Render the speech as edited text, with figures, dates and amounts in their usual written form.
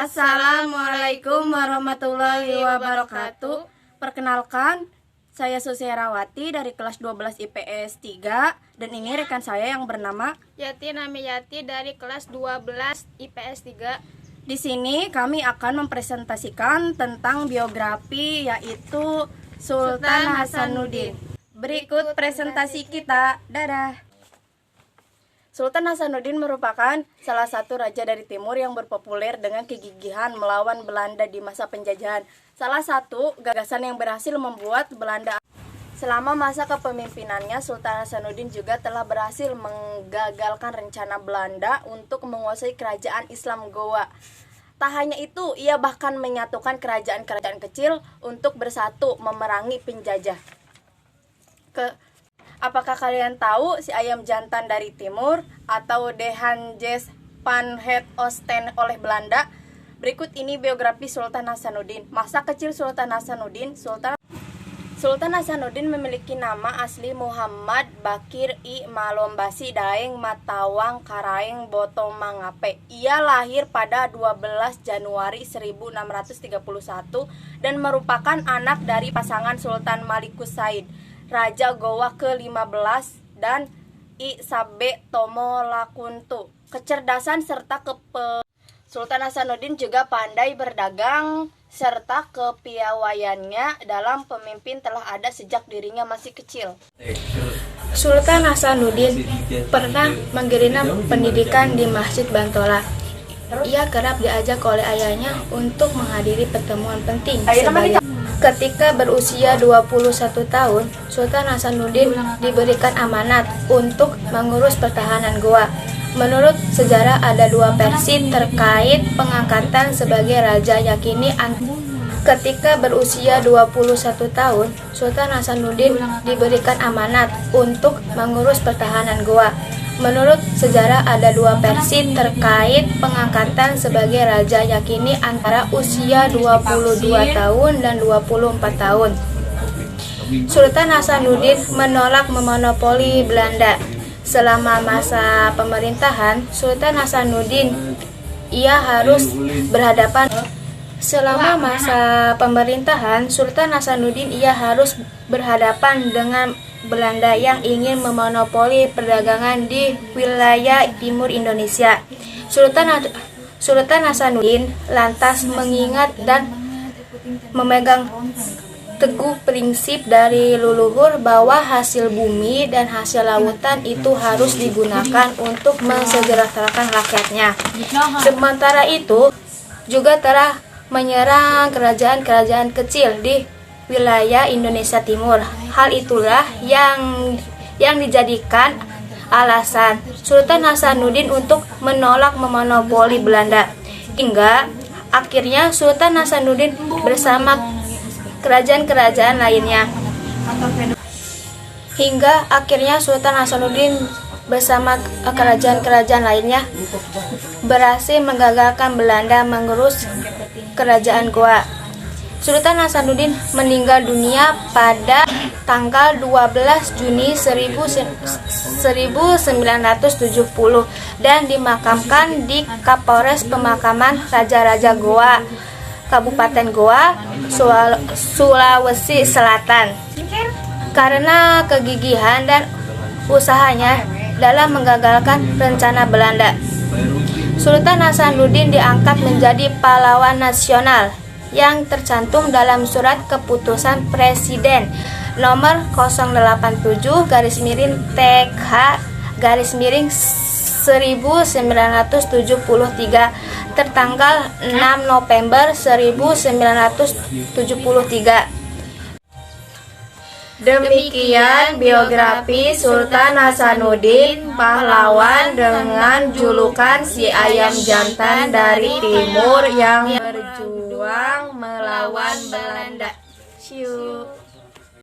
Assalamualaikum warahmatullahi wabarakatuh. Perkenalkan, saya Susi Herawati dari kelas 12 IPS 3 dan ini rekan saya yang bernama Yati Namiyati dari kelas 12 IPS 3. Di sini kami akan mempresentasikan tentang biografi yaitu Sultan Hasanuddin. Berikut presentasi kita. Dadah. Sultan Hasanuddin merupakan salah satu raja dari timur yang berpopuler dengan kegigihan melawan Belanda di masa penjajahan. Salah satu gagasan yang berhasil membuat Belanda. Selama masa kepemimpinannya, Sultan Hasanuddin juga telah berhasil menggagalkan rencana Belanda untuk menguasai kerajaan Islam Gowa. Tak hanya itu, ia bahkan menyatukan kerajaan-kerajaan kecil untuk bersatu memerangi penjajah. Apakah kalian tahu si ayam jantan dari timur atau De Hanjes van het Oosten oleh Belanda? Berikut ini biografi Sultan Hasanuddin. Masa kecil Sultan Hasanuddin. Sultan Hasanuddin memiliki nama asli Muhammad Bakir I Malombasi Daeng Matawang Karaeng Boto Mangape. Ia lahir pada 12 Januari 1631 dan merupakan anak dari pasangan Sultan Malikus Said, Raja Gowa ke-15 dan I Sabe Tomo Lakuntu. Kecerdasan serta Sultan Hasanuddin juga pandai berdagang serta kepiawaiannya dalam pemimpin telah ada sejak dirinya masih kecil. Sultan Hasanuddin pernah menggelinang pendidikan di Masjid Bantola. Ia kerap diajak oleh ayahnya untuk menghadiri pertemuan penting. Ketika berusia 21 tahun, Sultan Hasanuddin diberikan amanat untuk mengurus pertahanan Goa. Menurut sejarah ada dua versi terkait pengangkatan sebagai raja, yakni ketika berusia 21 tahun, Sultan Hasanuddin diberikan amanat untuk mengurus pertahanan Goa. Menurut sejarah ada dua versi terkait pengangkatan sebagai raja, yakni antara usia 22 tahun dan 24 tahun. Sultan Hasanuddin menolak memonopoli Belanda. Selama masa pemerintahan Sultan Hasanuddin ia harus berhadapan dengan Belanda yang ingin memonopoli perdagangan di wilayah timur Indonesia. Sultan Hasanuddin lantas mengingat dan memegang teguh prinsip dari leluhur bahwa hasil bumi dan hasil lautan itu harus digunakan untuk mensejahterakan rakyatnya. Sementara itu juga telah menyerang kerajaan-kerajaan kecil di wilayah Indonesia Timur. Hal itulah yang dijadikan alasan Sultan Hasanuddin untuk menolak memonopoli Belanda. Hingga akhirnya Sultan Hasanuddin bersama kerajaan-kerajaan lainnya berhasil menggagalkan Belanda mengurus kerajaan Goa. Sultan Hasanuddin meninggal dunia pada tanggal 12 Juni 1970 dan dimakamkan di Kapolres Pemakaman Raja-Raja Goa, Kabupaten Goa, Sulawesi Selatan. Karena kegigihan dan usahanya dalam menggagalkan rencana Belanda, Sultan Hasanuddin diangkat menjadi pahlawan nasional yang tercantum dalam surat keputusan Presiden nomor 087-TK-1973 tertanggal 6 November 1973. Demikian biografi Sultan Hasanuddin, pahlawan dengan julukan si ayam jantan dari timur yang berjuang melawan Belanda. See you.